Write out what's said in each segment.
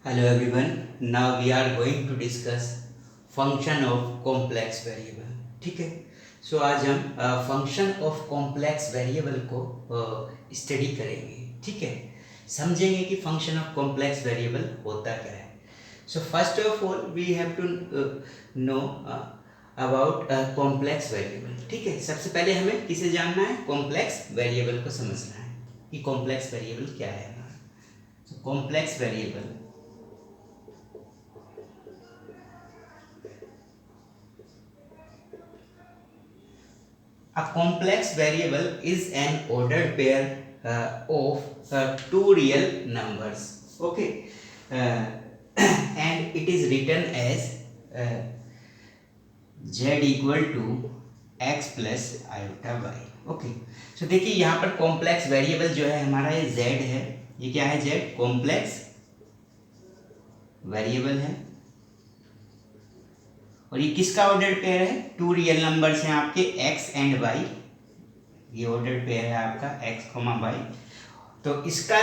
Hello everyone. Now we are going to discuss function of complex variable. ठीक है. सो आज हम फंक्शन ऑफ कॉम्प्लेक्स वेरिएबल को study करेंगे. ठीक है. समझेंगे कि फंक्शन ऑफ कॉम्प्लेक्स वेरिएबल होता क्या है. So first of all we have to know about complex variable. ठीक है. सबसे पहले हमें किसे जानना है? कॉम्प्लेक्स वेरिएबल को समझना है कि कॉम्प्लेक्स वेरिएबल क्या है. Complex variable A complex variable is an ordered pair of two real numbers. Okay, and it is written as z equal to x plus iota y. Okay, so देखिए यहाँ पर complex variable जो है हमारा ये z है. ये क्या है? z कॉम्प्लेक्स वेरिएबल है. और ये किसका ऑर्डर्ड पेयर है? टू रियल नंबर्स हैं आपके x एंड y. ये ऑर्डर्ड पेयर है आपका x, y. तो इसका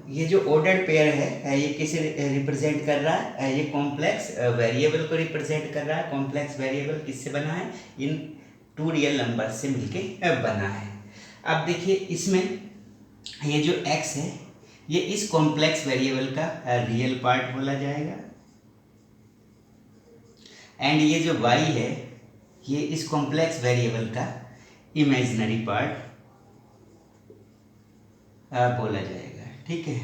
ये जो ऑर्डर्ड पेयर है ये किसे रिप्रेजेंट कर रहा है? ये कॉम्प्लेक्स वेरिएबल को रिप्रेजेंट कर रहा है. कॉम्प्लेक्स वेरिएबल किससे बना है? इन टू रियल नंबर से मिलके बना है. अब देखिए इसमें ये जो x है ये इस कॉम्प्लेक्स वेरिएबल का रियल पार्ट बोला जाएगा, एंड ये जो y है ये इस कॉम्प्लेक्स वेरिएबल का इमेजिनरी पार्ट बोला जाएगा. ठीक है.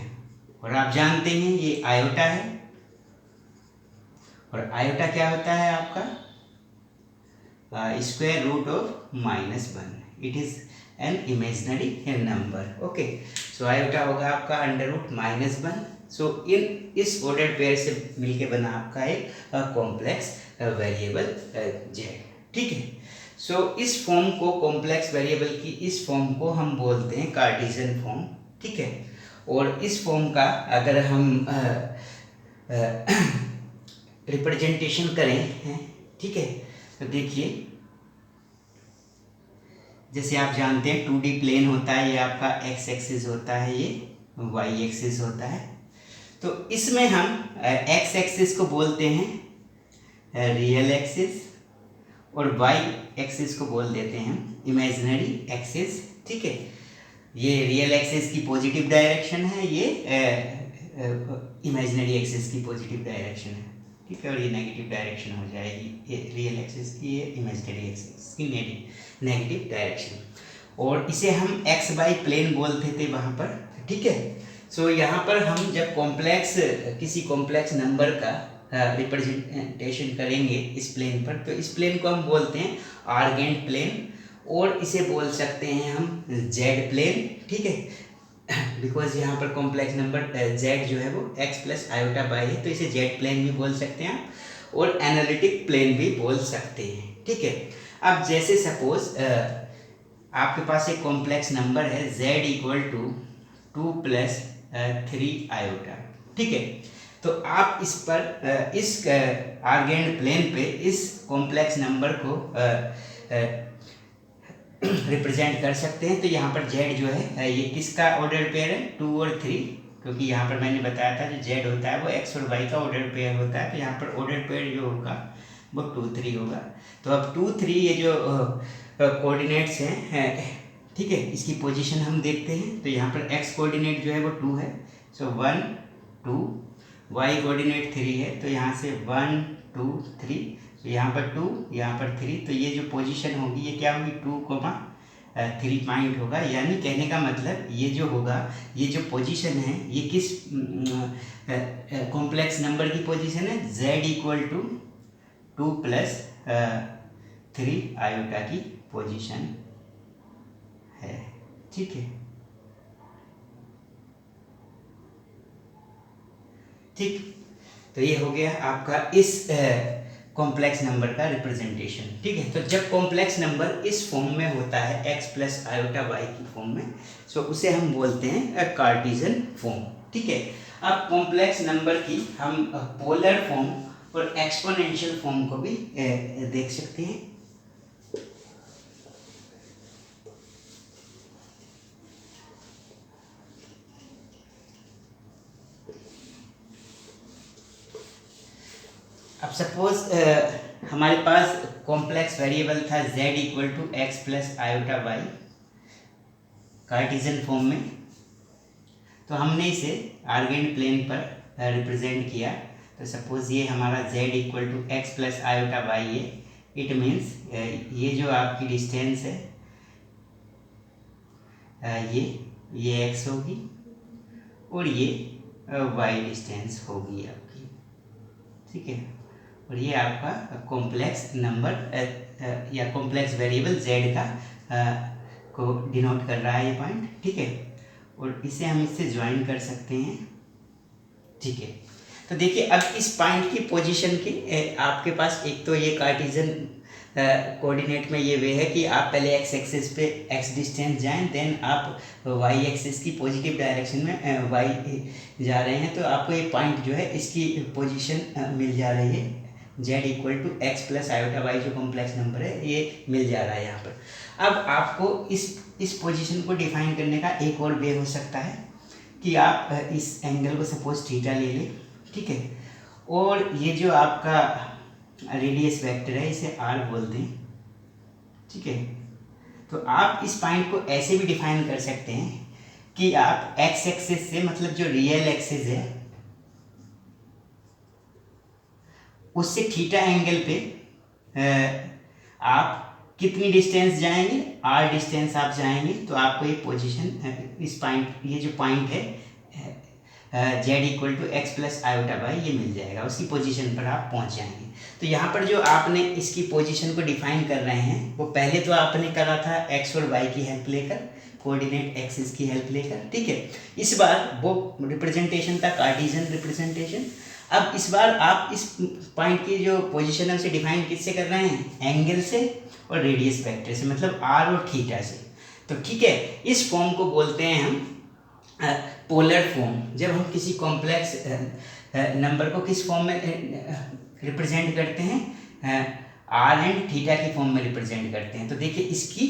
और आप जानते हैं ये आयोटा है, और आयोटा क्या होता है आपका? Square root of -1. It is an imaginary number. Okay, so iota होगा आपका अंडर रूट -1. सो इस ऑर्डर्ड पेयर से मिलके बना आपका एक कॉम्प्लेक्स वेरिएबल z. ठीक है. सो इस फॉर्म को, कॉम्प्लेक्स वेरिएबल की इस फॉर्म को हम बोलते हैं कार्टेशियन फॉर्म. ठीक है. और इस फॉर्म का अगर हम रिप्रेजेंटेशन करें, ठीक है, तो देखिए जैसे आप जानते हैं 2D प्लेन होता है, ये आपका x एक्सिस होता है, ये y एक्सिस होता है. तो इसमें हम x एक्सिस को बोलते हैं रियल एक्सिस, और y एक्सिस को बोल देते हैं इमेजिनरी एक्सिस. ठीक है. ये रियल एक्सिस की पॉजिटिव डायरेक्शन है, ये इमेजिनरी एक्सिस की पॉजिटिव डायरेक्शन है. ठीक है. और ये नेगेटिव डायरेक्शन हो जाएगी, ये रियल एक्सिस की, ये इमेजिनरी एक्सिस की नेगेटिव डायरेक्शन. और इसे हम एक्स वाई प्लेन बोलते थे वहाँ पर. ठीक है. सो यहाँ पर हम जब किसी कॉम्प्लेक्स नंबर का रिप्रेजेंटेशन करेंगे इस प्लेन पर, तो इस प्लेन को हम बोलते हैं आर्गेंट प्लेन, और इसे बोल सकते हैं हम जेड प्लेन. ठीक है. बिकॉज यहाँ पर कॉम्प्लेक्स नंबर z जो है वो x प्लस आयोटा बाई है, तो इसे जेड प्लेन भी बोल सकते हैं आप, और एनालिटिक प्लेन भी बोल सकते हैं. ठीक है. अब जैसे सपोज आपके पास एक कॉम्प्लेक्स नंबर है z equal to 2 plus 3 iota. ठीक है. तो आप इस पर इस आर्गेंट प्लेन पे इस कॉम्प्लेक्स नंबर को रिप्रेजेंट कर सकते हैं. तो यहाँ पर z जो है ये किसका ऑर्डर पेयर है? 2 और 3, क्योंकि यहाँ पर मैंने बताया था जो z होता है वो x और y का ऑर्डर पेयर होता है. तो यहाँ पर ऑर्डर पेयर जो होगा वो 2 3 होगा. तो अब 2 3 ये जो कोऑर्डिनेट्स हैं, ठीक है, इसकी पोजीशन हम देखते हैं. तो यहाँ पर x कोऑर्डिनेट जो है वो 2 है, सो 1 2. y कोऑर्डिनेट 3 है, तो यहाँ से 1 2 3. तो यहाँ पर 2, यहाँ पर 3. तो ये जो पोजीशन होगी ये क्या होगी? 2, 3 पॉइंट होगा. यानी कहने का मतलब ये जो होगा, ये जो पोजीशन है ये किस कॉम्प्लेक्स नंबर की पोजीशन है? z equal to 2 plus 3 iota की पोजीशन है. ठीक है. ठीक. तो ये हो गया आपका इस कॉम्प्लेक्स नंबर का रिप्रेजेंटेशन. ठीक है. तो जब कॉम्प्लेक्स नंबर इस फॉर्म में होता है x प्लस आयोटा y की फॉर्म में, सो उसे हम बोलते हैं कार्टेशियन फॉर्म. ठीक है. अब कॉम्प्लेक्स नंबर की हम पोलर फॉर्म और एक्सपोनेंशियल फॉर्म को भी देख सकते हैं. अब सपोज हमारे पास कॉम्प्लेक्स वेरिएबल था z equal to x plus iota y cartesian form में, तो हमने इसे आर्गेंट प्लेन पर रिप्रेजेंट किया। तो सपोज ये हमारा z equal to x plus iota y है। इट मीन्स ये जो आपकी डिस्टेंस है ये x होगी और ये y डिस्टेंस होगी आपकी, ठीक है। और ये आपका कॉम्प्लेक्स नंबर या कॉम्प्लेक्स वेरिएबल z का को डिनोट कर रहा है ये पॉइंट, ठीक है। और इसे हम इससे ज्वाइन कर सकते हैं, ठीक है। तो देखिए अब इस पॉइंट की पोजीशन की आपके पास एक तो ये कार्टेशियन कोऑर्डिनेट में ये वे है कि आप पहले एक्स एक्सिस पे एक्स डिस्टेंस जाएं, देन आप वाई एक्सिस की पॉजिटिव डायरेक्शन में वाई जा रहे हैं, तो आपको ये पॉइंट जो है इसकी पोजीशन मिल जा रही है। z equal to x plus iota y जो कॉम्प्लेक्स नंबर है ये मिल जा रहा है यहाँ पर। अब आपको इस पोजीशन को डिफाइन करने का एक और वे हो सकता है कि आप इस एंगल को सपोज थीटा ले लें, ठीक है। और ये जो आपका रेडियस वेक्टर है इसे r बोलते हैं, ठीक है। तो आप इस पॉइंट को ऐसे भी डिफाइन कर सकते हैं कि आप x एक्सिस से, मतलब जो रियल एक्सिस है उससे थीटा एंगल पे आप कितनी डिस्टेंस जाएंगे, r डिस्टेंस आप जाएंगे, तो आपको ये पोजीशन इस पॉइंट, ये जो पॉइंट है z equal to x plus iota y ये मिल जाएगा, उसकी पोजीशन पर आप पहुंच जाएंगे। तो यहाँ पर जो आपने इसकी पोजीशन को डिफाइन कर रहे हैं वो पहले तो आपने करा था x और y की हेल्प लेकर, कोऑर्डिनेट एक्सिस की हेल्प लेकर, ठीक है। इस बार वो रिप्रेजेंटेशन था कार्टेशियन रिप्रेजेंटेशन। अब इस बार आप इस पॉइंट की जो पोजीशन है उसे डिफाइन किससे कर रहे हैं, एंगल से और रेडियस वेक्टर से, मतलब r और थीटा से। तो ठीक है, इस फॉर्म को बोलते हैं हम पोलर फॉर्म। जब हम किसी कॉम्प्लेक्स नंबर को किस फॉर्म में रिप्रेजेंट करते हैं, r एंड थीटा की फॉर्म में रिप्रेजेंट करते हैं। तो देखिए इसकी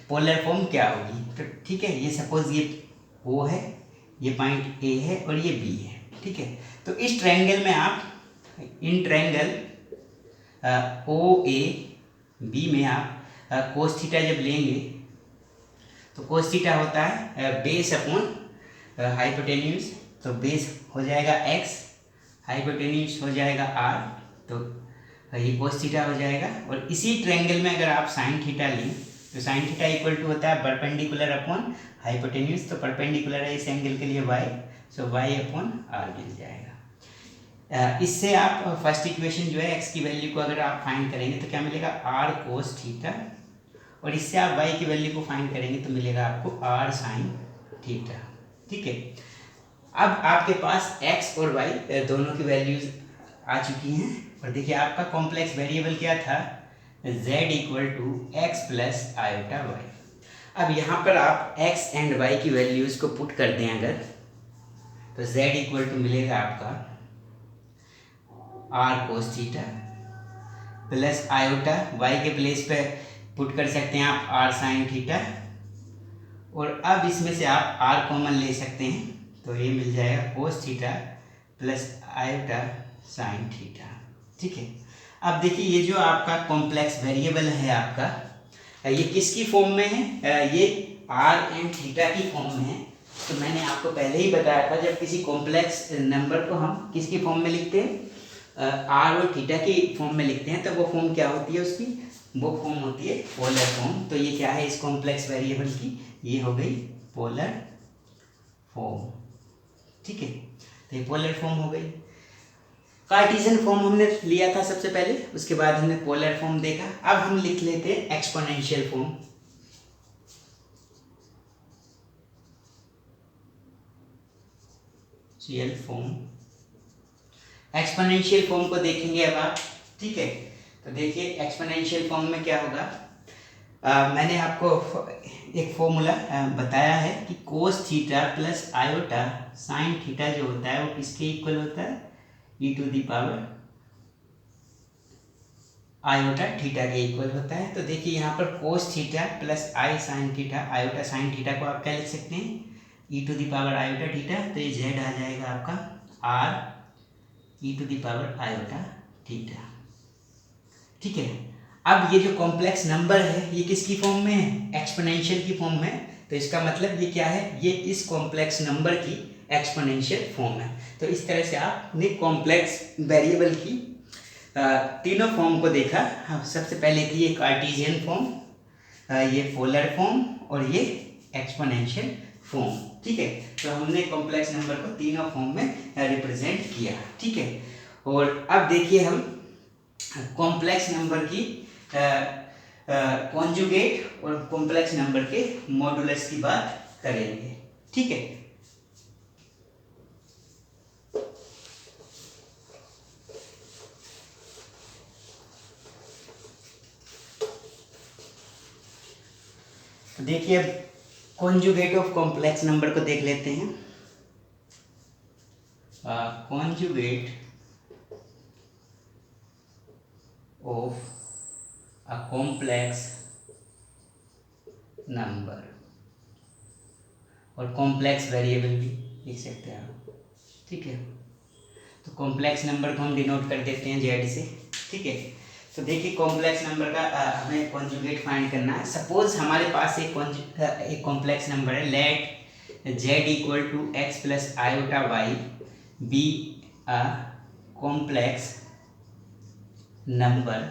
पोलर फॉर्म क्या होगी। तो ठीक है, ये सपोज ये O है, ये पॉइंट A है और ये B है, ठीक है। तो इस ट्रायंगल में आप इन ट्रायंगल OAB में आप कोस थीटा जब लेंगे तो कोस थीटा होता है बेस अपॉन हाइपोटेन्यूज। तो बेस हो जाएगा x, हाइपोटेन्यूज हो जाएगा r, तो ये कोस थीटा हो जाएगा। और इसी ट्रायंगल में अगर आप साइन थीटा लें तो साइन थीटा इक्वल टू होता है परपेंडिकुलर अपॉन हाइपोटेन्यूज। तो परपेंडिकुलर है इस एंगल के लिए y, सो y अपॉन r मिल जाएगा। इससे आप फर्स्ट इक्वेशन जो है x की वैल्यू को अगर आप फाइंड करेंगे तो क्या मिलेगा, r कोस थीटा, और इससे आप y की वैल्यू को फाइंड करेंगे तो मिलेगा आपको r साइन थीटा, ठीक है। अब आपके पास x और y दोनों की वैल्यूज आ चुकी हैं। और देखिए आपका कॉम्प्लेक्स वेरिएबल क्या था, z equal to x plus iota y. अब यहाँ पर आप x एंड y की वैल्यूज को पुट कर दें अगर, तो z इक्वल टू मिलेगा आपका r कोस थीटा प्लस आयोटा, y के प्लेस पे पुट कर सकते हैं आप r साइन थीटा, और अब इसमें से आप r कॉमन ले सकते हैं तो ये मिल जाएगा कोस theta plus iota sine theta, ठीक है। अब देखिए ये जो आपका कॉम्प्लेक्स वेरिएबल है आपका, ये किसकी फॉर्म में है, ये r एंड थीटा की फॉर्म में है। तो मैंने आपको पहले ही बताया था जब किसी कॉम्प्लेक्स नंबर को हम किसकी फॉर्म में लिखते हैं, r और थीटा की फॉर्म में लिखते हैं, तो वो फॉर्म क्या होती है उसकी, वो फॉर्म होती है पोलर फॉर्म। तो ये क्या है इस कॉम्प्लेक्स वेरिएबल की, ये हो गई पोलर फॉर्म, ठीक है। तो ये पोलर फॉर्म हो गई। कार्टेशियन फॉर्म हमने लिया था सबसे पहले, उसके बाद हमने पोलर फॉर्म देखा। अब हम लिख लेते हैं exponential form. Real form, exponential form को देखेंगे अब आप, ठीक है। तो देखिए एक्सपोनेंशियल फॉर्म में क्या होगा, मैंने आपको एक फॉर्मूला बताया है कि cos theta plus iota sine theta जो होता है वो किसके इक्वल होता है, e to the power iota theta के इक्वल होता है। तो देखिए यहाँ पर cos theta plus i sine theta, iota sine theta को आप क्या लिख सकते हैं, e to the power iota theta. तो ये z आ जाएगा आपका r e to the power iota theta. ठीक है, अब ये जो कॉम्प्लेक्स नंबर है ये किसकी फॉर्म में है? एक्सपोनेंशियल की फॉर्म में। तो इसका मतलब ये क्या है? ये इस कॉम्प्लेक्स नंबर की एक्सपोनेंशियल फॉर्म है। तो इस तरह से आपने कॉम्प्लेक्स वेरिएबल की तीनों फॉर्म को देखा। हाँ, सबसे पहले थी ये कार्टेशियन फॉर्म, ये पोलर फॉर्म और ये एक्सपोनेंशियल फॉर्म। ठीक है, तो हमने कॉम्प्लेक्स नंबर को तीनों फॉर्म में रिप्रेजेंट किया। ठीक है, और अब देखिए हम कॉम्प्लेक्स नंबर की कॉन्जुगेट और कॉम्प्लेक्स नंबर के मॉडुलस की बात करेंगे। ठीक है, तो देखिए अब कॉन्जुगेट ऑफ कॉम्प्लेक्स नंबर को देख लेते हैं। Conjugate of a complex number, और कॉम्प्लेक्स वेरिएबल भी लिख सकते हैं आप। ठीक है, तो कॉम्प्लेक्स नंबर को हम डिनोट कर देते हैं जेड से। ठीक है, तो देखिए कॉम्प्लेक्स नंबर का हमें कॉन्जुगेट फाइंड करना है। सपोज हमारे पास एक कॉम्प्लेक्स नंबर है, let z equal to x plus iota y be a complex number,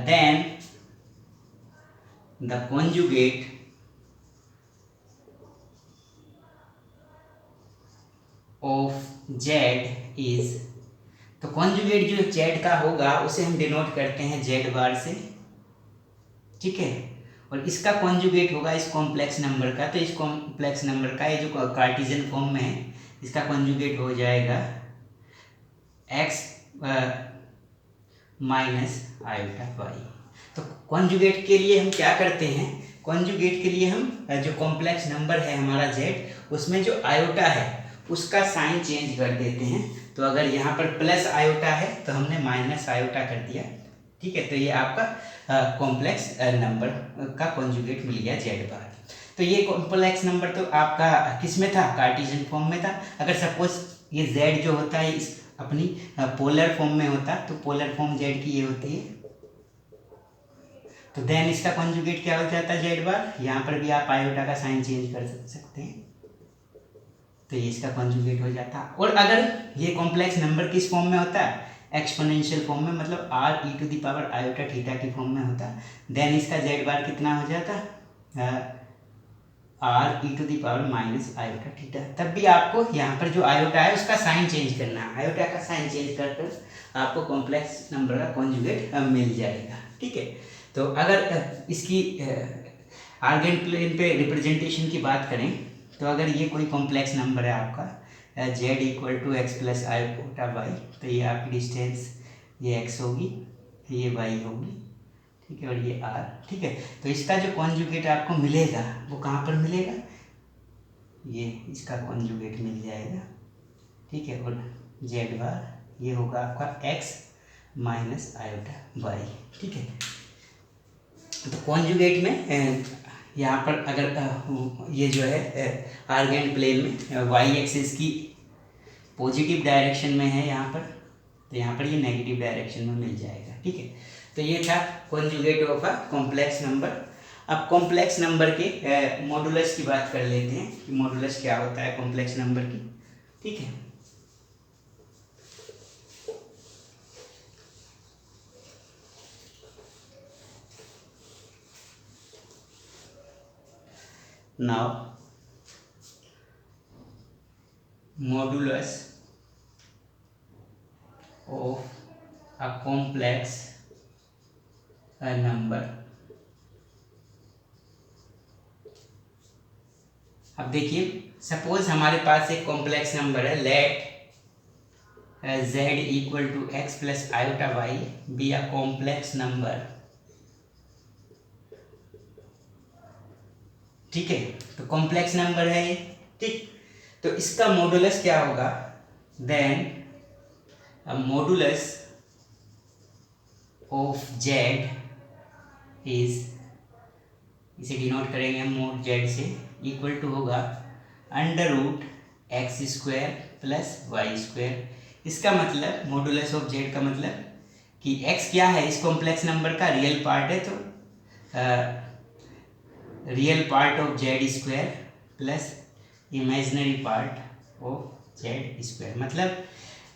then the conjugate of z is, तो कॉन्जुगेट जो z का होगा उसे हम डिनोट करते हैं z बार से। ठीक है, और इसका कॉन्जुगेट होगा इस कॉम्प्लेक्स नंबर का, तो इस कॉम्प्लेक्स नंबर का ये जो कार्टेशियन फॉर्म में है इसका कॉन्जुगेट हो जाएगा x माइनस आयोटा वाई। तो कॉन्जुगेट के लिए हम क्या करते हैं? कॉन्जुगेट के लिए हम जो कॉम्प्लेक्स नंबर है हमारा z, उसमें जो आयोटा है उसका साइन चेंज कर देते हैं। तो अगर यहाँ पर प्लस आयोटा है तो हमने माइनस आयोटा कर दिया। ठीक है, तो ये आपका कॉम्प्लेक्स नंबर का कॉन्जुगेट मिल गया z बार। तो ये कॉम्प्लेक्स नंबर तो आपका किस में था? कार्टेशियन फॉर्म में था। अगर सपोज ये z जो होता है इस अपनी पोलर फॉर्म में होता, तो पोलर फॉर्म z की ये होती है, तो देन इसका कॉन्जुगेट क्या हो जाता है z बार। यहाँ पर भी आप आयोटा का साइन चेंज कर सकते हैं, तो ये इसका कॉन्जुगेट हो जाता। और अगर ये कॉम्प्लेक्स नंबर किस फॉर्म में होता है? एक्सपोनेंशियल फॉर्म में, मतलब r e to the power iota theta की फॉर्म में होता, देन इसका z बार कितना हो जाता? r e to the power minus iota theta. तब भी आपको यहाँ पर जो आयोटा है उसका साइन चेंज करना है, आयोटा का साइन चेंज कर कर आपको कॉम्प्लेक्स नंबर का कॉन्जुगेट मिल जाएगा। ठीक है, तो अगर इसकी आर्गेन प्लेन पे रिप्रेजेंटेशन की बात करें, तो अगर ये कोई कॉम्प्लेक्स नंबर है आपका z equal to x plus iota y, तो ये आपकी डिस्टेंस ये x होगी, ये y होगी। ठीक है, और ये r। ठीक है, तो इसका जो कॉन्जुगेट आपको मिलेगा वो कहाँ पर मिलेगा? ये इसका कॉन्जुगेट मिल जाएगा। ठीक है, और z बार ये होगा आपका x माइनस आयोटा वाई। ठीक है, तो कॉन्जुगेट में यहाँ पर अगर ये जो है आर्गेन प्लेन में वाई एक्सिस की पॉजिटिव डायरेक्शन में है यहाँ पर, तो यहाँ पर ये नेगेटिव डायरेक्शन में मिल जाएगा। ठीक है, तो ये था conjugate of a complex number. अब कॉम्प्लेक्स नंबर के मॉडुलस की बात कर लेते हैं कि मॉडुलस क्या होता है कॉम्प्लेक्स नंबर की। ठीक है, now modulus of a complex number. अब देखिए सपोज हमारे पास एक कॉम्प्लेक्स नंबर है, let z equal to x plus iota y be a complex number. ठीक है, तो कॉम्प्लेक्स नंबर है ये। ठीक, तो इसका मॉडुलस क्या होगा? Then modulus of z is, इसे डिनोट करेंगे हम मोड z से, इक्वल टू होगा under root x square plus y square इसका मतलब मॉडुलस ऑफ जेड का मतलब कि एक्स क्या है, इस कॉम्प्लेक्स नंबर का रियल पार्ट है, तो real part of Z square plus imaginary part of Z square, मतलब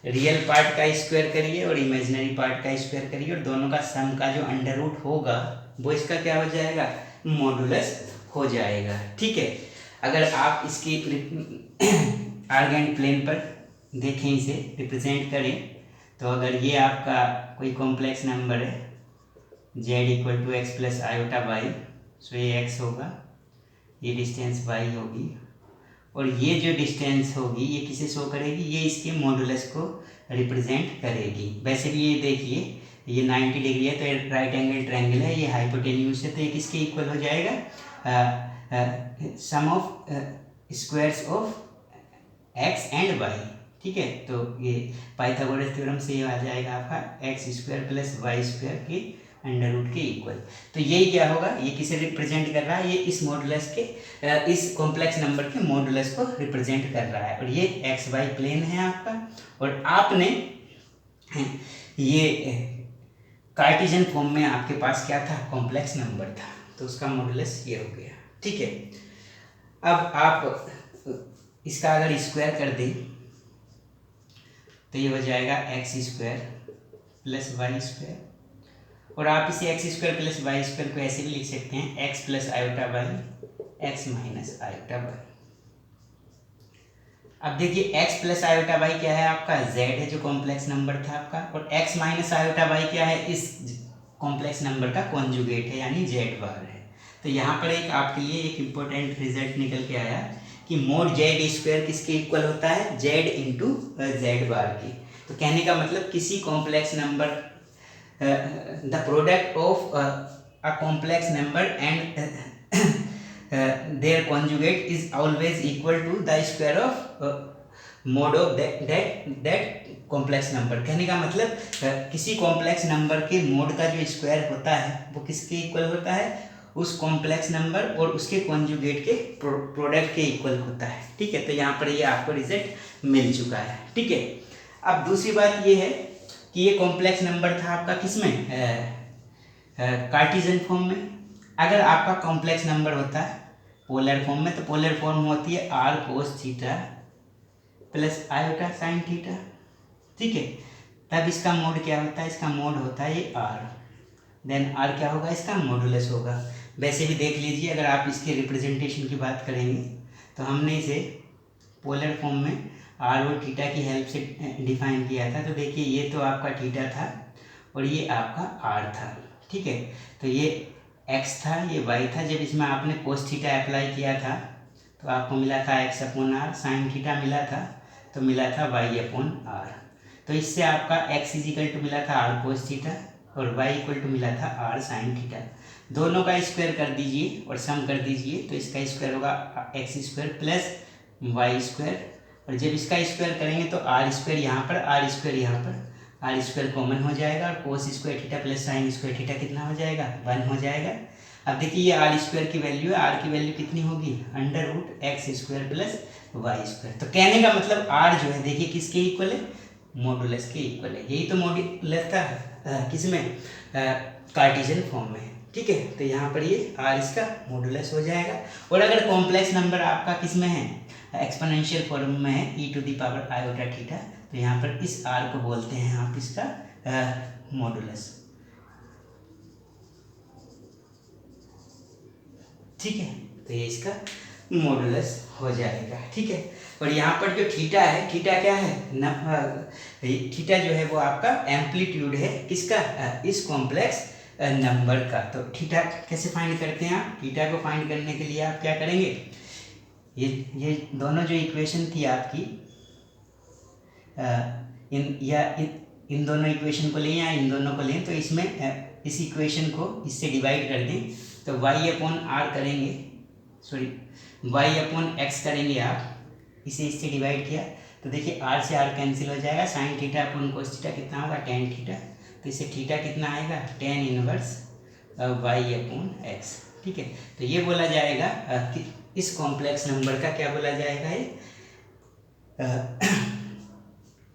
रियल पार्ट का स्क्वायर करिए और इमेजिनरी पार्ट का स्क्वायर करिए और दोनों का सम का जो अंडर रूट होगा वो इसका क्या हो जाएगा, मॉडुलस हो जाएगा। ठीक है, अगर आप इसकी आर्गेंट प्लेन पर देखें, इसे रिप्रेजेंट करें, तो अगर ये आपका कोई कॉम्प्लेक्स नंबर है z equal to x plus iota y, so ये x होगा, ये डिस्टेंस y होगी, और ये जो डिस्टेंस होगी ये किसे शो करेगी, ये इसके मॉडुलस को रिप्रेजेंट करेगी। वैसे भी ये देखिए ये 90 डिग्री है तो राइट एंगल ट्रायंगल है, ये हाइपोटेन्यूज है, तो ये किसके इक्वल हो जाएगा, sum of squares of x and y। ठीक है, तो ये पाइथागोरस थ्योरम से ये आ जाएगा आपका x square plus y square के अंडर रूट के इक्वल। तो यही क्या होगा, ये किसे रिप्रेजेंट कर रहा है, ये इस मॉडुलस के इस कॉम्प्लेक्स नंबर के मॉडुलस को रिप्रेजेंट कर रहा है, और ये एक्स वाई प्लेन है आपका, और आपने ये कार्टेशियन फॉर्म में आपके पास क्या था, कॉम्प्लेक्स नंबर था, तो उसका मॉडुलस ये हो गया। ठीक है, अब आप इसका अगर स्क्वायर कर दें तो ये हो जाएगा x square plus y square, और आप इसे x square plus y square को ऐसे भी लिख सकते हैं, x plus iota y x minus iota y. अब देखिए एक्स प्लस आयोटा वाई क्या है आपका, जेड है जो कॉम्प्लेक्स नंबर था आपका, और एक्स माइनस आयोटा वाई क्या है, इस कॉम्प्लेक्स नंबर का कॉन्जुगेट है, यानी जेड बार है। तो यहाँ पर एक आपके लिए एक इम्पोर्टेंट रिजल्ट निकल के आया कि मोड जेड स्क्वायर किसके इक्वल होता है, जेड इंटू जेड बार की। तो कहने का मतलब किसी complex number the product of a complex number and their conjugate is always equal to the square of mod of that complex number. कहने का मतलब किसी कॉम्प्लेक्स नंबर के मोड का जो स्क्वायर होता है वो किसके इक्वल होता है, उस कॉम्प्लेक्स नंबर और उसके कॉन्जुगेट के प्रोडक्ट के इक्वल होता है। ठीक है, तो यहाँ पर ये आपको रिजल्ट मिल चुका है। ठीक है, अब दूसरी बात ये है कि ये कॉम्प्लेक्स नंबर था आपका किसमें, कार्टेशियन फॉर्म में। अगर आपका कॉम्प्लेक्स नंबर होता है पोलर फॉर्म में, तो पोलर फॉर्म होती है r cos theta plus iota sine theta. ठीक है, तब इसका मोड क्या होता है, इसका मोड होता है ये आर, देन आर क्या होगा, इसका मॉडुलस होगा। वैसे भी देख लीजिए, अगर आप इसके रिप्रेजेंटेशन की बात करेंगे तो हमने इसे पोलर फॉर्म में आर और थीटा की हेल्प से डिफाइन किया था। तो देखिए ये तो आपका थीटा था और ये आपका आर था। ठीक है, तो ये एक्स था, ये वाई था। जब इसमें आपने कोस थीटा अप्लाई किया था तो आपको मिला था x upon r, sine theta मिला था तो मिला था वाई अपॉन आर। तो इससे आपका एक्स इजिकल टू मिला था आर कोस थीटा और y इक्वल टू मिला था आर साइन थीटा। दोनों का स्क्वायर कर दीजिए और सम कर दीजिए, तो इसका स्क्वायर होगा x square plus y square, और जब इसका स्क्वायर करेंगे तो आर स्क्वायर यहाँ पर, आर स्क्वायर यहाँ पर, आर स्क्वायर कॉमन हो जाएगा, और cos square theta plus sine square theta कितना हो जाएगा, 1 हो जाएगा। अब देखिए ये आर स्क्वायर की वैल्यू है, आर की वैल्यू कितनी होगी, under root x square plus y square. तो कहने का मतलब आर जो है देखिए किसके इक्वल है, मॉडुलस के इक्वल है। यही तो मॉडुलस था किसमें, कार्टेशियन फॉर्म में। ठीक है, तो यहाँ पर ये आर इसका मॉडुलस हो जाएगा। और अगर कॉम्प्लेक्स नंबर आपका किस में है, एक्सपोनेंशियल फॉर्म में है, e to the power iota theta, तो यहाँ पर इस आर को बोलते हैं आप इसका मॉडुलस। ठीक है, तो ये इसका मॉडुलस हो जाएगा। ठीक है, और यहाँ पर जो थीटा है, थीटा क्या है, थीटा जो है वो आपका एम्पलीट्यूड है किसका, इस कॉम्प्लेक्स नंबर का। तो थीटा कैसे फाइंड करते हैं आप, थीटा को फाइंड करने के लिए आप क्या करेंगे, ये दोनों जो इक्वेशन थी आपकी, इन दोनों इक्वेशन को लें या इन दोनों को लें, तो इसमें इस इक्वेशन को इससे डिवाइड कर दें, तो y अपॉन आर करेंगे, सॉरी y अपॉन एक्स करेंगे आप, इसे इससे डिवाइड किया तो देखिए आर से आर कैंसिल हो जाएगा, sine theta upon cos theta कितना होगा, टेन थीटा, तो इससे थीटा कितना आएगा, tan inverse y upon x. ठीक है, तो ये बोला जाएगा कि इस कॉम्प्लेक्स नंबर का क्या बोला जाएगा, ये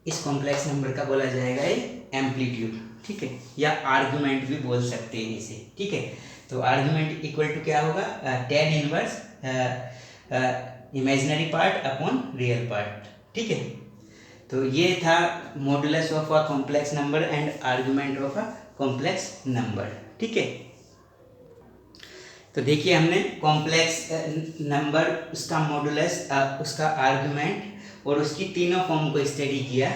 इस कॉम्प्लेक्स नंबर का बोला जाएगा ये एम्पलीट्यूड, ठीक है, या आर्गुमेंट भी बोल सकते हैं इसे, ठीक है। तो आर्गुमेंट इक्वल टू क्या होगा, tan inverse imaginary part upon real part, ठीक है। तो ये था modulus of a complex number and argument of a complex number, ठीक है। तो देखिए हमने कॉम्प्लेक्स नंबर, उसका मॉडुलस, उसका आर्गुमेंट और उसकी तीनों फॉर्म को स्टडी किया,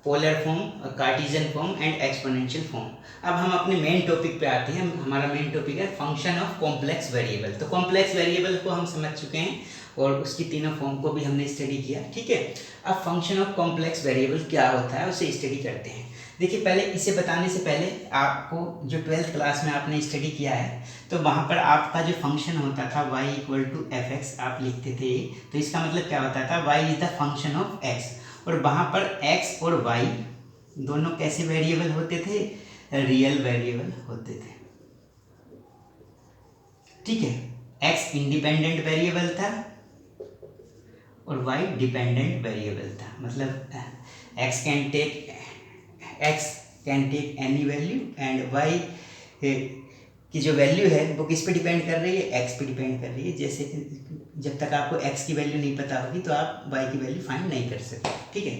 polar form, Cartesian form and exponential form. अब हम अपने मेन टॉपिक पे आते हैं। हमारा मेन टॉपिक है फंक्शन ऑफ कॉम्प्लेक्स वेरिएबल। तो कॉम्प्लेक्स वेरिएबल को हम समझ चुके हैं और उसकी तीनों फॉर्म को भी हमने स्टडी किया, ठीक है। अब फंक्शन ऑफ कॉम्प्लेक्स वेरिएबल क्या होता है उसे स्टडी करते हैं। देखिए पहले इसे बताने से पहले आपको जो 12th क्लास में आपने स्टडी किया है तो वहाँ पर आपका जो फंक्शन होता था y equal to f x आप लिखते थे। तो इसका मतलब क्या होता था, y is the function of x, और वहाँ पर x और y दोनों कैसे वेरिएबल होते थे, रियल वेरिएबल होते थे, ठीक है। x इंडिपेंडेंट वेरिएबल था और y डिपेंडेंट वेरिएबल था। मतलब x can take any value and y की जो वैल्यू है वो किस पे डिपेंड कर रही है, x पे डिपेंड कर रही है। जैसे जब तक आपको x की वैल्यू नहीं पता होगी तो आप y की वैल्यू फाइंड नहीं कर सकते, ठीक है।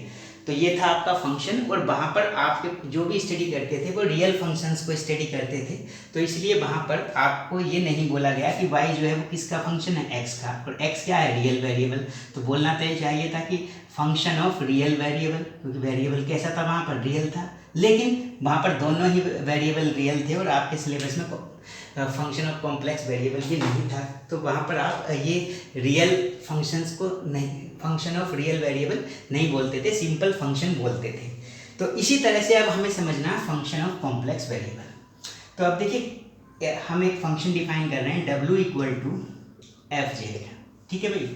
तो ये था आपका फंक्शन, और वहाँ पर आपके जो भी स्टडी करते थे वो रियल फंक्शंस को स्टडी करते थे। तो इसलिए वहाँ पर आपको ये नहीं बोला गया कि y जो है वो किसका फंक्शन है, x का, और x क्या है, रियल वेरिएबल। तो बोलना तो चाहिए था कि फंक्शन ऑफ रियल वेरिएबल, क्योंकि वेरिएबल कैसा था वहाँ पर, रियल था। लेकिन वहाँ पर दोनों ही वेरिएबल रियल थे और आपके सिलेबस में फंक्शन ऑफ कॉम्प्लेक्स वेरिएबल भी नहीं था। तो वहाँ पर आप ये रियल फंक्शंस को नहीं, फंक्शन ऑफ रियल वेरिएबल नहीं बोलते थे, सिंपल फंक्शन बोलते थे। तो इसी तरह से अब हमें समझना है फंक्शन ऑफ कॉम्प्लेक्स वेरिएबल। तो अब देखिए हम एक फंक्शन डिफाइन कर रहे हैं w equal to f z, ठीक है भाई।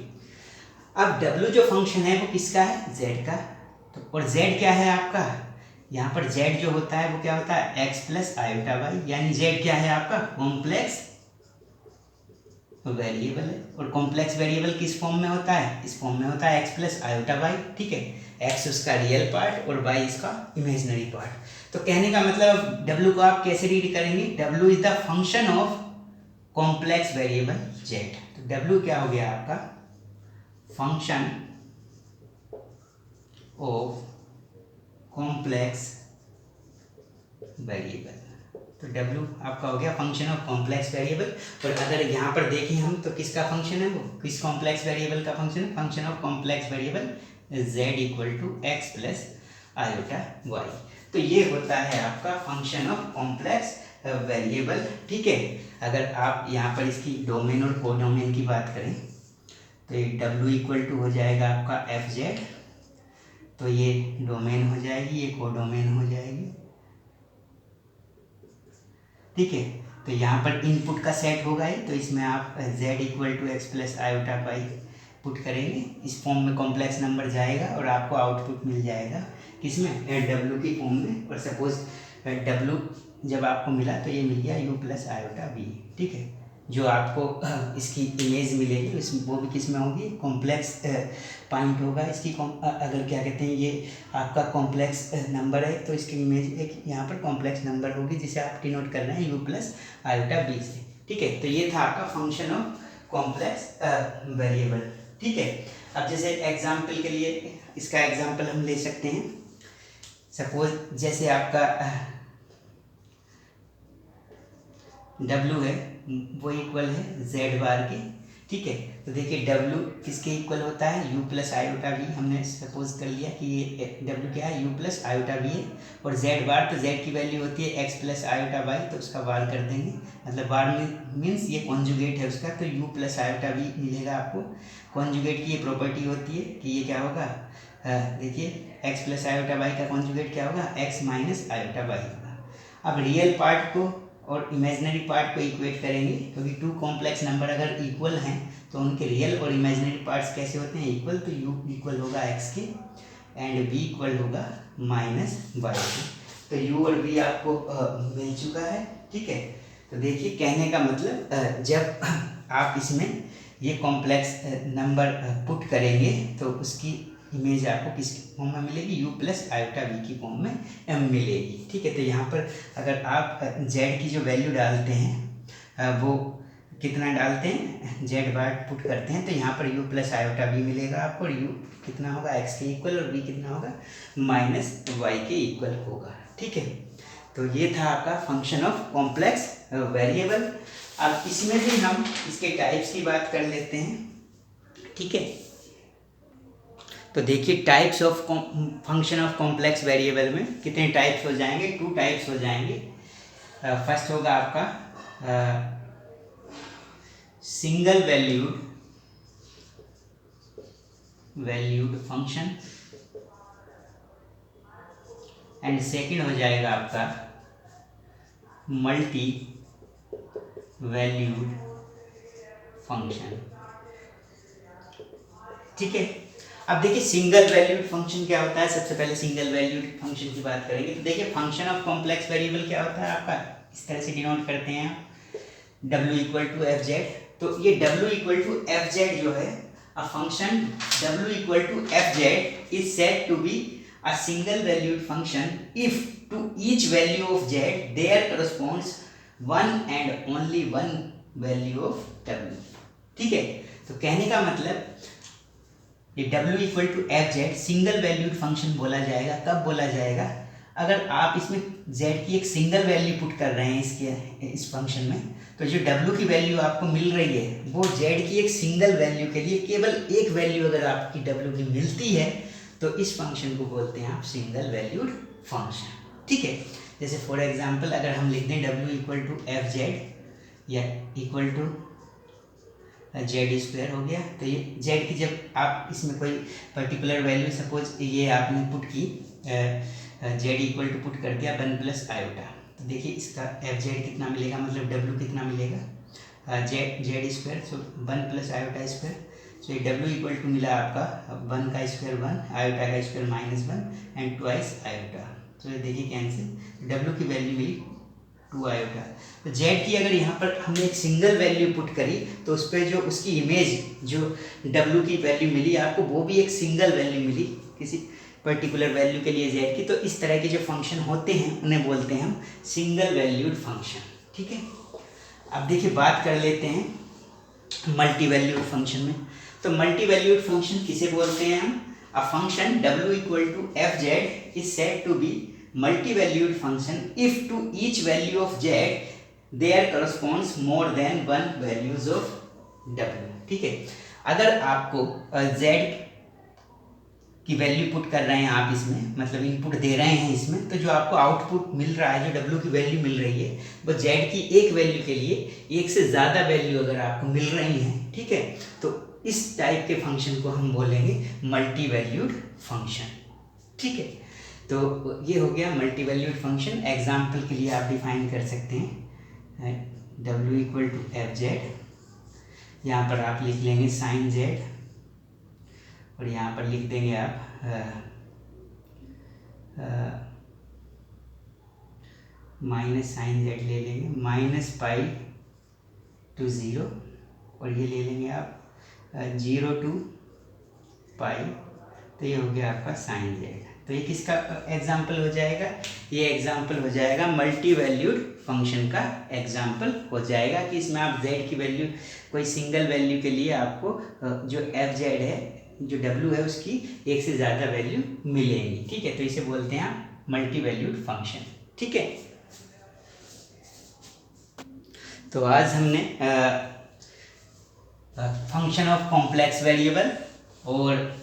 अब w जो फंक्शन है वो किसका है, z का। तो और z क्या है आपका, यहाँ पर z जो होता है वो क्या होता है, x प्लस आयोटा वाई, यानी z क्या है आपका, कॉम्प्लेक्स वेरिएबल है। और कॉम्प्लेक्स वेरिएबल किस फॉर्म में होता है, इस फॉर्म में होता है x प्लस आयोटा वाई, ठीक है। x उसका रियल पार्ट और y इसका इमेजिनरी पार्ट। तो कहने का मतलब w को आप कैसे रीड करेंगे, w is the function of complex variable z। तो w क्या हो गया आपका, फंक्शन ऑफ कॉम्प्लेक्स वेरिएबल। तो w आपका हो गया फंक्शन ऑफ कॉम्प्लेक्स वेरिएबल। और अगर यहाँ पर देखें हम तो किसका फंक्शन है, वो किस कॉम्प्लेक्स वेरिएबल का फंक्शन है, function of complex variable z equal to x plus iota y. तो ये होता है आपका फंक्शन ऑफ कॉम्प्लेक्स वेरिएबल, ठीक है। अगर आप यहाँ पर इसकी डोमेन और कोडोमेन की बात करें तो ये w इक्वल टू हो जाएगा आपका एफ जेड, तो ये डोमेन हो जाएगी, ये कोडोमेन हो जाएगी, ठीक है। तो यहाँ पर इनपुट का सेट होगा ही, तो इसमें आप z equal to x plus iota pi put करेंगे, इस फॉर्म में कॉम्प्लेक्स नंबर जाएगा और आपको आउटपुट मिल जाएगा किसमें, w की फॉर्म में। और सपोज w जब आपको मिला तो ये मिल गया u प्लस आयोटा v, ठीक है। जो आपको इसकी इमेज मिलेगी इस वो भी किस में होगी, कॉम्प्लेक्स पॉइंट होगा इसकी। अगर क्या कहते हैं ये आपका कॉम्प्लेक्स नंबर है तो इसकी इमेज एक यहाँ पर कॉम्प्लेक्स नंबर होगी जिसे आप डिनोट कर रहे हैं u प्लस आयोटा b से, ठीक है। तो ये था आपका फंक्शन ऑफ कॉम्प्लेक्स वेरिएबल, ठीक है। अब जैसे एग्जाम्पल के लिए इसका एग्जाम्पल हम ले सकते हैं। सपोज जैसे आपका w है वो इक्वल है z बार के, ठीक है। तो देखिए w किसके इक्वल होता है, u प्लस आयोटा v। हमने सपोज कर लिया कि ये w क्या है, u प्लस आयोटा v है, और z बार, तो z की वैल्यू होती है x प्लस आयोटा y, तो उसका बार कर देंगे। मतलब बार मीन्स ये कॉन्जुगेट है उसका, तो u प्लस आयोटा v मिलेगा आपको। कॉन्जुगेट की ये प्रॉपर्टी होती है कि ये क्या होगा, देखिए x प्लस आयोटा y का कॉन्जुगेट क्या होगा, x माइनस आयोटा y होगा। अब रियल पार्ट को और इमेजिनरी पार्ट को इक्वेट करेंगे, क्योंकि टू कॉम्प्लेक्स नंबर अगर इक्वल हैं तो उनके रियल और इमेजिनरी पार्ट्स कैसे होते हैं, इक्वल। तो u इक्वल होगा x के एंड v इक्वल होगा माइनस y के। तो u और v आपको मिल चुका है, ठीक है। तो देखिए कहने का मतलब जब आप इसमें ये कॉम्प्लेक्स नंबर पुट करेंगे तो उसकी इमेज आपको किस फॉर्म में मिलेगी, u प्लस आयोटा v की फॉर्म में मिलेगी। ठीक है, तो यहाँ पर अगर आप z की जो वैल्यू डालते हैं वो कितना डालते हैं, z बार पुट करते हैं, तो यहाँ पर u प्लस आयोटा v मिलेगा आपको, और u कितना होगा x के इक्वल, और v कितना होगा माइनस y के इक्वल होगा। ठीक है, तो ये था आपका फंक्शन ऑफ कॉम्प्लेक्स वेरिएबल। अब इसमें भी हम इसके टाइप्स की बात कर लेते हैं। ठीक है, तो देखिए types of function of complex variable में कितने टाइप्स हो जाएंगे, 2 टाइप्स हो जाएंगे। फर्स्ट होगा आपका single valued function, and second हो जाएगा आपका मल्टी वैल्यूड फंक्शन। ठीक है, अब देखिए सिंगल वैल्यूड फंक्शन क्या होता है। सबसे पहले सिंगल वैल्यूड फंक्शन की बात करेंगे, तो देखिए फंक्शन ऑफ कॉम्प्लेक्स वेरिएबल क्या होता है आपका, इस तरह से डिनोट करते हैं w equal to f z. तो ये w equal to f z जो है, a function w equal to f z is said to be a single valued function if to each value of z there corresponds one and only one value of w। ठीक है, तो कहने का मतलब ये w equal to f z single valued function बोला जाएगा। कब बोला जाएगा, अगर आप इसमें z की एक सिंगल वैल्यू पुट कर रहे हैं इस फंक्शन में, तो जो w की वैल्यू आपको मिल रही है वो z की एक सिंगल वैल्यू के लिए केवल एक वैल्यू अगर आपकी w की मिलती है, तो इस फंक्शन को बोलते हैं आप सिंगल वैल्यूड फंक्शन। ठीक है, जैसे फॉर एग्जांपल अगर हम लिख दें w equal to f z या इक्वल टू जेड स्क्वायर हो गया, तो ये जेड की जब आप इसमें कोई पर्टिकुलर वैल्यू सपोज ये आपने पुट की जेड इक्वल टू पुट कर दिया 1 प्लस आयोटा, तो देखिए इसका एफ जेड कितना मिलेगा, मतलब डब्ल्यू कितना मिलेगा जेड स्क्वायर, सो 1 प्लस आयोटा स्क्वायर, सो ये डब्ल्यू इक्वल टू मिला आपका 1 का स्क्वायर 1, आयोटा का स्क्वायर -1 एंड ट्वाइस आयोटा, तो ये देखिए कैंसिल, डब्ल्यू की वैल्यू मिली 2 आयोटा। तो जेड की अगर यहाँ पर हमने एक सिंगल वैल्यू पुट करी, तो उस पर जो उसकी इमेज जो डब्ल्यू की वैल्यू मिली आपको, वो भी एक सिंगल वैल्यू मिली किसी पर्टिकुलर वैल्यू के लिए जेड की। तो इस तरह के जो फंक्शन होते हैं उन्हें बोलते हैं हम सिंगल वैल्यूड फंक्शन। ठीक है, अब देखिए बात कर लेते हैं मल्टी वैल्यूड फंक्शन में। तो मल्टी वैल्यूड फंक्शन किसे बोलते हैं हम, a function w equal to f z is said to be multi-valued function if to each value of z there corresponds more than one values of w। ठीक है, अगर आपको z की value put कर रहे हैं आप इसमें, मतलब इनपुट दे रहे हैं इसमें, तो जो आपको आउटपुट मिल रहा है, जो w की वैल्यू मिल रही है, वो z की एक वैल्यू के लिए एक से ज़्यादा वैल्यू अगर आपको मिल रही हैं, ठीक है, तो इस टाइप के फंक्शन को हम बोलेंगे मल्टी वैल्यूड फंक्शन। ठीक है, तो ये हो गया मल्टी वैल्यूड फंक्शन। एग्जाम्पल के लिए आप डिफाइन कर सकते हैं w equal to f z, यहाँ पर आप लिख लेंगे साइन जेड, और यहाँ पर लिख देंगे आप माइनस साइन जेड ले लेंगे -π to 0, और ये ले लेंगे आप 0 to π, तो ये हो गया आपका साइन जेड। तो ये किसका एग्जाम्पल हो जाएगा, ये एग्जाम्पल हो जाएगा मल्टी वैल्यूड फंक्शन का एग्जाम्पल हो जाएगा, कि इसमें आप z की वैल्यू कोई सिंगल वैल्यू के लिए आपको जो एफ जेड है, जो w है, उसकी एक से ज़्यादा वैल्यू मिलेंगी। ठीक है, तो इसे बोलते हैं आप मल्टी वैल्यूड फंक्शन। ठीक है, तो आज हमने फंक्शन ऑफ कॉम्प्लेक्स वेरिएबल और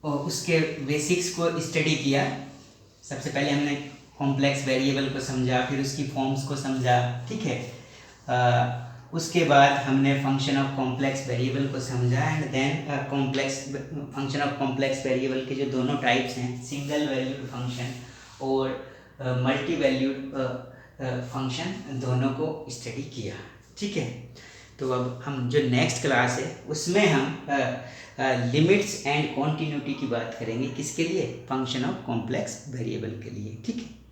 उसके बेसिक्स को स्टडी किया। सबसे पहले हमने कॉम्प्लेक्स वेरिएबल को समझा, फिर उसकी फॉर्म्स को समझा। ठीक है, उसके बाद हमने फंक्शन ऑफ कॉम्प्लेक्स वेरिएबल को समझा, and then complex function of complex variable के जो दोनों टाइप्स हैं, सिंगल वैल्यूड फंक्शन और मल्टी वैल्यूड फंक्शन, दोनों को स्टडी किया। ठीक है, तो अब हम जो नेक्स्ट क्लास है उसमें हम लिमिट्स एंड कॉन्टिन्यूटी की बात करेंगे, किसके लिए, फंक्शन ऑफ कॉम्प्लेक्स वेरिएबल के लिए। ठीक है।